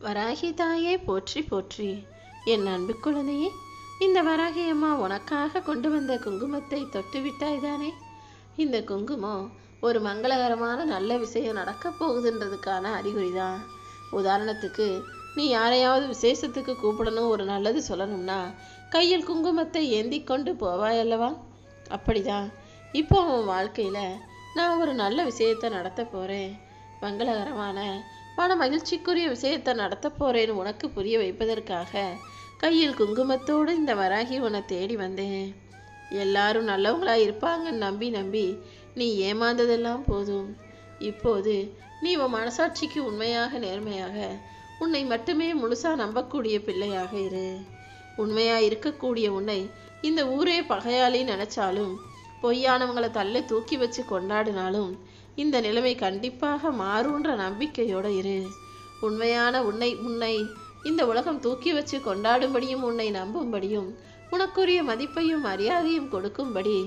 வராகி தாயே போற்றி போற்றி. என் அன்பு குழந்தையே, இந்த வராகி அம்மா உனக்காக கொண்டு வந்த குங்குமத்தை தொட்டு விட்டாய்தானே? இந்த குங்குமம் ஒரு மங்களகரமான நல்ல விஷயம் நடக்கப் போகுதுன்றதுக்கான அறிகுறிதான். உதாரணத்துக்கு, நீ யாரையாவது விசேஷத்துக்கு கூப்பிடணும், ஒரு நல்லது சொல்லணும்னா கையில் குங்குமத்தை ஏந்தி கொண்டு போவாய் அல்லவா? அப்படிதான் இப்போ உன் வாழ்க்கையில் நான் ஒரு நல்ல விஷயத்தை நடத்த போகிறேன், மங்களகரமான மன மகிழ்ச்சிக்குரிய விஷயத்தை நடத்த போகிறேன்னு உனக்கு புரிய வைப்பதற்காக கையில் குங்குமத்தோடு இந்த வராகி உன்னை தேடி வந்தேன். எல்லாரும் நல்லவங்களாக இருப்பாங்கன்னு நம்பி நம்பி நீ ஏமாந்ததெல்லாம் போதும். இப்போது நீ உன் மனசாட்சிக்கு உண்மையாக நேர்மையாக உன்னை மட்டுமே முழுசாக நம்பக்கூடிய பிள்ளையாக இரு. உண்மையாக இருக்கக்கூடிய உன்னை இந்த ஊரே பகையாளி நினச்சாலும், பொய்யானவங்களை தள்ளி தூக்கி வச்சு கொண்டாடினாலும் இந்த நிலைமை கண்டிப்பாக மாறுன்ற நம்பிக்கையோடு இரு. உண்மையான உன்னை இந்த உலகம் தூக்கி வச்சு கொண்டாடும்படியும் உன்னை நம்பும்படியும் உனக்குரிய மதிப்பையும் மரியாதையும் கொடுக்கும்படி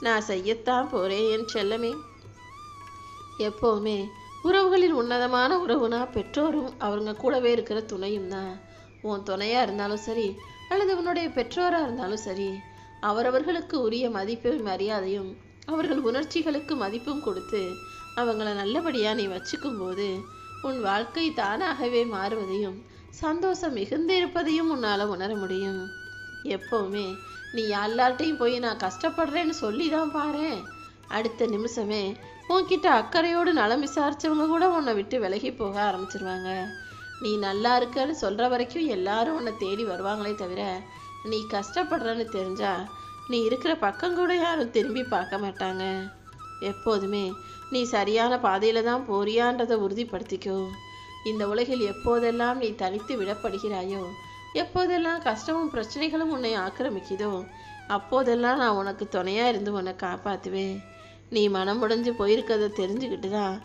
நான் செய்யத்தான் போறேன் என் செல்லமே. எப்போவுமே உறவுகளில் உன்னதமான உறவுனா பெற்றோரும் அவங்க கூடவே இருக்கிற துணையும் தான். உன் துணையா இருந்தாலும் சரி அல்லது உன்னுடைய பெற்றோராக இருந்தாலும் சரி, அவரவர்களுக்கு உரிய மதிப்பையும் மரியாதையும் அவர்கள் உணர்ச்சிகளுக்கு மதிப்பும் கொடுத்து அவங்கள நல்லபடியாக நீ வச்சுக்கும் போது உன் வாழ்க்கை தானாகவே மாறுவதையும் சந்தோஷம் மிகுந்திருப்பதையும் உன்னால் உணர முடியும். எப்போவுமே நீ எல்லார்ட்டையும் போய் நான் கஷ்டப்படுறேன்னு சொல்லி தான் பாரு, அடுத்த நிமிஷமே உன்கிட்ட அக்கறையோடு நலம் விசாரித்தவங்க கூட உன்னை விட்டு விலகி போக ஆரம்பிச்சிருவாங்க. நீ நல்லா இருக்கன்னு சொல்கிற வரைக்கும் எல்லாரும் உன்னை தேடி வருவாங்களே தவிர, நீ கஷ்டப்படுறன்னு தெரிஞ்சா நீ இருக்கிற பக்கம் கூட யாரும் திரும்பி பார்க்க மாட்டாங்க. எப்போதுமே நீ சரியான பாதையில் தான் போறியான்றதை உறுதிப்படுத்திக்கோ. இந்த உலகில் எப்போதெல்லாம் நீ தனித்து விடப்படுகிறாயோ, எப்போதெல்லாம் கஷ்டமும் பிரச்சனைகளும் உன்னை ஆக்கிரமிக்குதோ, அப்போதெல்லாம் நான் உனக்கு துணையாக இருந்து உன்னை காப்பாற்றுவேன். நீ மனம் உடைஞ்சு போயிருக்கதை தெரிஞ்சுக்கிட்டு தான்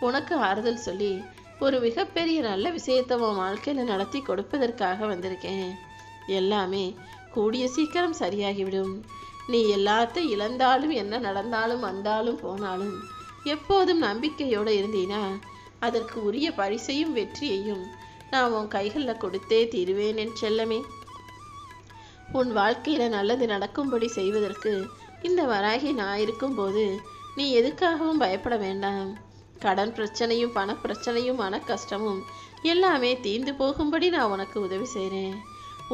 உனக்கு ஆறுதல் சொல்லி ஒரு மிகப்பெரிய நல்ல விஷயத்தை உன் வாழ்க்கையில் நடத்தி கொடுப்பதற்காக வந்திருக்கேன். எல்லாமே கூடிய சீக்கிரம் சரியாகிவிடும். நீ எல்லாத்தையும் இழந்தாலும் என்ன நடந்தாலும் வந்தாலும் போனாலும் எப்போதும் நம்பிக்கையோடு இருந்தீனா அதற்கு உரிய பரிசையும் வெற்றியையும் நான் உன் கைகளில் கொடுத்தே தீருவேன் என் செல்லமே. உன் வாழ்க்கையில் நல்லது நடக்கும்படி செய்வதற்கு இந்த வராகி நான் இருக்கும்போது நீ எதுக்காகவும் பயப்பட வேண்டாம். கடன் பிரச்சனையும் பண பிரச்சனையும் மன கஷ்டமும் எல்லாமே தீர்ந்து போகும்படி நான் உனக்கு உதவி செய்கிறேன்.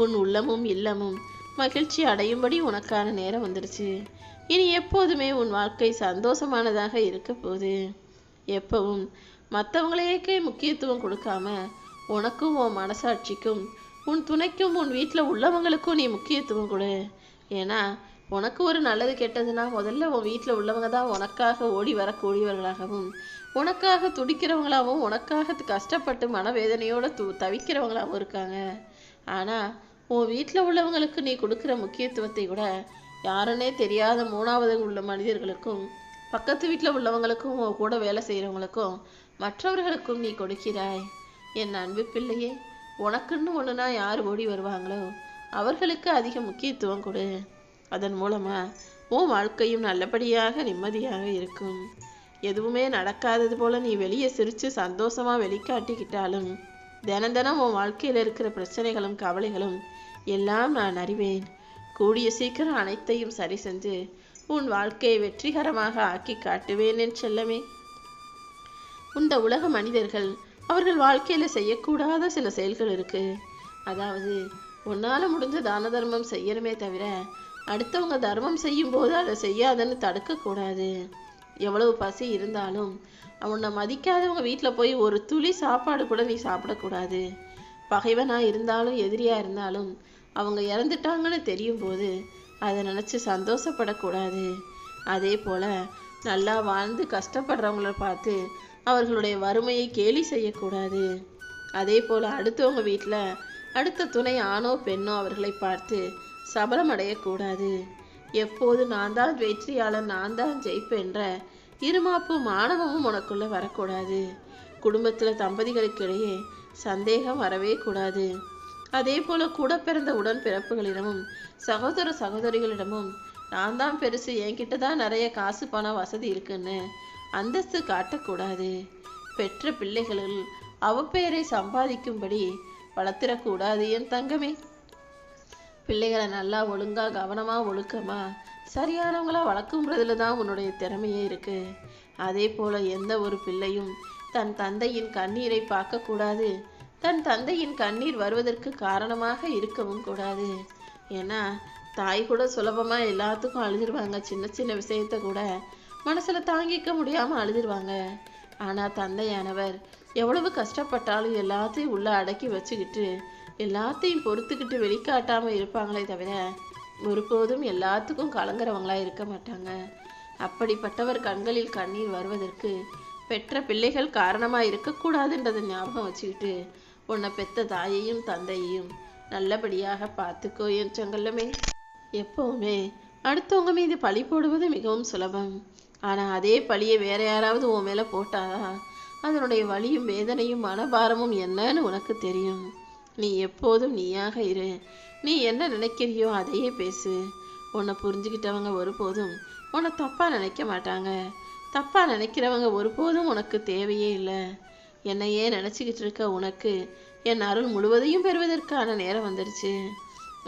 உன் உள்ளமும் இல்லமும் மகிழ்ச்சி அடையும்படி உனக்கான நேரம் வந்துடுச்சு. இனி எப்போதுமே உன் வாழ்க்கை சந்தோஷமானதாக இருக்க போகுது. எப்பவும் மற்றவங்களையே முக்கியத்துவம் கொடுக்காம உனக்கும் உன் மனசாட்சிக்கும் உன் துணைக்கும் உன் வீட்டில் உள்ளவங்களுக்கும் நீ முக்கியத்துவம் கொடு. ஏன்னா உனக்கு ஒரு நல்லது கெட்டதுன்னா முதல்ல உன் வீட்டில் உள்ளவங்க தான் உனக்காக ஓடி வரக்கூடியவர்களாகவும் உனக்காக துடிக்கிறவங்களாகவும் உனக்காக கஷ்டப்பட்டு மனவேதனையோடு தவிக்கிறவங்களாகவும் இருக்காங்க. ஆனால் உன் வீட்டில் உள்ளவங்களுக்கு நீ கொடுக்குற முக்கியத்துவத்தை கூட யாருன்னே தெரியாத மூணாவது உள்ள மனிதர்களுக்கும் பக்கத்து வீட்டில் உள்ளவங்களுக்கும் உன் கூட வேலை செய்கிறவங்களுக்கும் மற்றவர்களுக்கும் நீ கொடுக்கிறாய். என் அன்பு பிள்ளையே, உனக்குன்னு ஒன்றுனா யார் ஓடி வருவாங்களோ அவர்களுக்கு அதிக முக்கியத்துவம் கொடு. அதன் மூலமாக உன் வாழ்க்கையும் நல்லபடியாக நிம்மதியாக இருக்கும். எதுவுமே நடக்காதது போல் நீ வெளியே சிரித்து சந்தோஷமாக வெளிக்காட்டிக்கிட்டாலும் தினம் தினம் உன் வாழ்க்கையில் இருக்கிற பிரச்சனைகளும் கவலைகளும் எல்லாம் நான் அறிவேன். கூடிய சீக்கிரம் அனைத்தையும் சரி செஞ்சு உன் வாழ்க்கையை வெற்றிகரமாக ஆக்கி காட்டுவேன் என் செல்லமே. இந்த உலக மனிதர்கள் அவர்கள் வாழ்க்கையில் செய்யக்கூடாத சில செயல்கள் இருக்கு. அதாவது உன்னால் முடிஞ்ச தான தர்மம் செய்யணுமே தவிர அடுத்தவங்க தர்மம் செய்யும் போது அதை செய்யாதன்னு தடுக்கக்கூடாது. எவ்வளவு பசி இருந்தாலும் உன்னை மதிக்காதவங்க வீட்டில் போய் ஒரு துளி சாப்பாடு கூட நீ சாப்பிடக்கூடாது. பகைவனாக இருந்தாலும் எதிரியாக இருந்தாலும் அவங்க இறந்துட்டாங்கன்னு தெரியும் போது அதை நினச்சி சந்தோஷப்படக்கூடாது. அதே போல் நல்லா வாழ்ந்து கஷ்டப்படுறவங்கள பார்த்து அவர்களுடைய வறுமையை கேலி செய்யக்கூடாது. அதே போல் அடுத்தவங்க வீட்டில் அடுத்த துணை ஆணோ பெண்ணோ அவர்களை பார்த்து சபலம் அடையக்கூடாது. எப்போது நான் தான் வெற்றியாளன், நான் தான் ஜெயிப்பேன்ற இருமாப்பும் மாணவமும் உனக்குள்ளே வரக்கூடாது. குடும்பத்தில் தம்பதிகளுக்கிடையே சந்தேகம் வரவே கூடாது. அதே போல் கூட பிறந்த உடன் பிறப்புகளிடமும் சகோதர சகோதரிகளிடமும் நான் தான் பெருசு, என்கிட்ட தான் நிறைய காசு பணம் வசதி இருக்குன்னு அந்தஸ்து காட்டக்கூடாது. பெற்ற பிள்ளைகளில் அவப்பெயரை சம்பாதிக்கும்படி வளர்த்திடக்கூடாது என் தங்கமே. பிள்ளைகளை நல்லா ஒழுங்கா கவனமா ஒழுக்கமா சரியானவங்களா வளர்க்கும்ன்றதுல தான் உன்னுடைய திறமையே இருக்கு. அதே போல எந்த ஒரு பிள்ளையும் தன் தந்தையின் கண்ணீரை பார்க்கக்கூடாது, தன் தந்தையின் கண்ணீர் வருவதற்கு காரணமாக இருக்கவும் கூடாது. ஏன்னா தாய் கூட சுலபமா எல்லாத்துக்கும் அழுதுருவாங்க, சின்ன சின்ன விஷயத்த கூட மனசுல தாங்கிக்க முடியாம அழுதுருவாங்க. ஆனா தந்தையானவர் எவ்வளவு கஷ்டப்பட்டாலும் எல்லாத்தையும் உள்ள அடக்கி வச்சுக்கிட்டு எல்லாத்தையும் பொறுத்துக்கிட்டு வெளிக்காட்டாம இருப்பாங்களே தவிர ஒருபோதும் எல்லாத்துக்கும் கலங்குறவங்களா இருக்க மாட்டாங்க. அப்படிப்பட்டவர் கண்களில் கண்ணீர் வருவதற்கு பெற்ற பிள்ளைகள் காரணமா இருக்கக்கூடாதுன்றதை ஞாபகம் வச்சுக்கிட்டு உன்னை பெத்த தாயையும் தந்தையையும் நல்லபடியாக பார்த்துக்கோ என் செங்கல்லமே. எப்பவுமே அடுத்தவங்க மீது பழி போடுவது மிகவும் சுலபம். ஆனா அதே பழியை வேற யாராவது உன் மேல போட்டாதான் அதனுடைய வலியும் வேதனையும் மனபாரமும் என்னன்னு உனக்கு தெரியும். நீ எப்போதும் நீயாக இரு. நீ என்ன நினைக்கிறியோ அதையே பேசு. உன்னை புரிஞ்சுக்கிட்டவங்க ஒருபோதும் உன்னை தப்பா நினைக்க மாட்டாங்க. தப்பா நினைக்கிறவங்க ஒருபோதும் உனக்கு தேவையே இல்லை. என்னையே நினச்சிக்கிட்டு இருக்க உனக்கு என் அருள் முழுவதையும் பெறுவதற்கான நேரம் வந்துடுச்சு.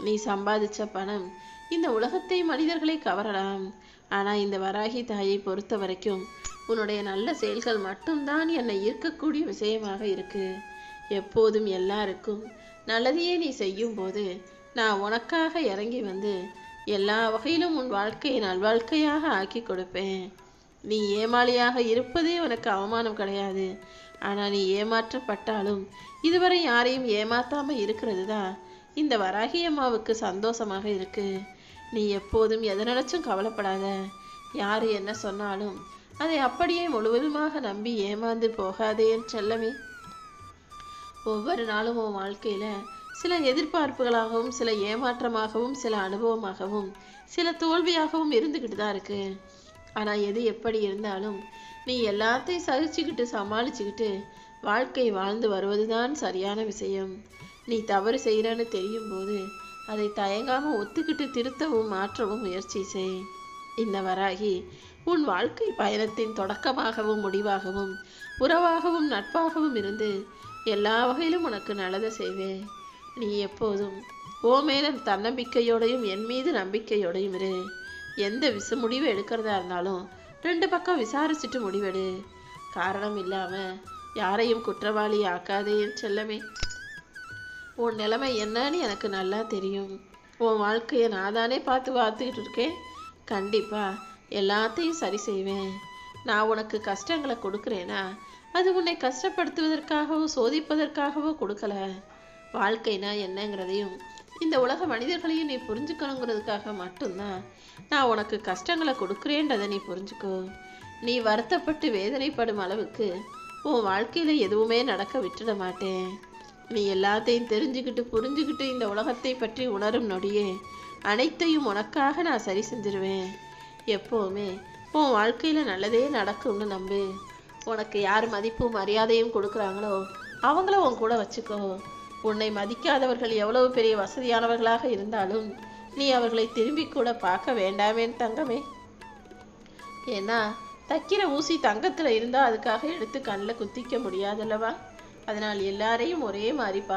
நீ சம்பாதிச்ச பணம் இந்த உலகத்தை மனிதர்களை கவரலாம். ஆனால் இந்த வராகி தாயை பொறுத்த வரைக்கும் உன்னுடைய நல்ல செயல்கள் மட்டும்தான் என்னை ஈர்க்கக்கூடிய விஷயமாக இருக்கு. எப்போதும் எல்லாருக்கும் நல்லதையே நீ செய்யும் போது நான் உனக்காக இறங்கி வந்து எல்லா வகையிலும் உன் வாழ்க்கையை நல்வாழ்க்கையாக ஆக்கி கொடுப்பேன். நீ ஏமாளியாக இருப்பதே உனக்கு அவமானம் கிடையாது. ஆனால் நீ ஏமாற்றப்பட்டாலும் இதுவரை யாரையும் ஏமாத்தாம இருக்கிறது தான் இந்த வராகி அம்மாவுக்கு சந்தோஷமாக இருக்கு. நீ எப்போதும் எதை நினைச்சும் கவலைப்படாத. யாரு என்ன சொன்னாலும் அதை அப்படியே முழுவதுமாக நம்பி ஏமாந்து போகாதே என் செல்லமே. ஒவ்வொரு நாளும் உன் வாழ்க்கையில சில எதிர்பார்ப்புகளாகவும் சில ஏமாற்றமாகவும் சில அனுபவமாகவும் சில தோல்வியாகவும் இருந்துக்கிட்டு தான் இருக்கு. ஆனால் எது எப்படி இருந்தாலும் நீ எல்லாத்தையும் சகிச்சுக்கிட்டு சமாளிச்சுக்கிட்டு வாழ்க்கை வாழ்ந்து வருவது தான் சரியான விஷயம். நீ தவறு செய்கிறன்னு தெரியும் போது அதை தயங்காமல் ஒத்துக்கிட்டு திருத்தவும் மாற்றவும் முயற்சி செய். இந்த வராகி உன் வாழ்க்கை பயணத்தின் தொடக்கமாகவும் முடிவாகவும் உறவாகவும் நட்பாகவும் இருந்து எல்லா வகையிலும் உனக்கு நல்லதை செய்வேன். நீ எப்போதும் ஓ மேல தன்னம்பிக்கையோடையும் என் மீது நம்பிக்கையோடையும் இரு. எந்த முடிவு எடுக்கிறதா இருந்தாலும் 2 பக்கம் விசாரிச்சுட்டு முடிவெடு. காரணம் இல்லாம யாரையும் குற்றவாளி ஆக்காதே என் செல்லமே. உன் நிலைமை என்னன்னு எனக்கு நல்லா தெரியும். உன் வாழ்க்கையை நான் தானே பார்த்துக்கிட்டு இருக்கேன். கண்டிப்பா எல்லாத்தையும் சரி செய்வேன். நான் உனக்கு கஷ்டங்களை கொடுக்குறேன்னா அது உன்னை கஷ்டப்படுத்துவதற்காகவோ சோதிப்பதற்காகவோ கொடுக்கல. வாழ்க்கைனா என்னங்கிறதையும் இந்த உலக மனிதர்களையும் நீ புரிஞ்சுக்கணுங்கிறதுக்காக மட்டும்தான் நான் உனக்கு கஷ்டங்களை கொடுக்குறேன்றதை நீ புரிஞ்சுக்கோ. நீ வருத்தப்பட்டு வேதனைப்படும் அளவுக்கு உன் வாழ்க்கையில எதுவுமே நடக்க விட்டுட மாட்டேன். நீ எல்லாத்தையும் தெரிஞ்சுக்கிட்டு புரிஞ்சுக்கிட்டு இந்த உலகத்தை பற்றி உணரும் நொடியே அனைத்தையும் உனக்காக நான் சரி செஞ்சிருவேன். எப்போவுமே உன் வாழ்க்கையில நல்லதே நடக்கும்னு நம்பு. உனக்கு யார் மதிப்பும் மரியாதையும் கொடுக்குறாங்களோ அவங்கள உன் கூட வச்சுக்கோ. உன்னை மதிக்காதவர்கள் எவ்வளவு பெரிய வசதியானவர்களாக இருந்தாலும் நீ அவர்களை திரும்பி கூட பார்க்க வேண்டாமேன் தங்கமே. ஏன்னா தைக்கிற ஊசி தங்கத்துல இருந்தா அதுக்காக எடுத்து கண்ணில் குத்திக்க முடியாதல்லவா. அதனால் எல்லாரையும் ஒரே மாதிரி பாரு.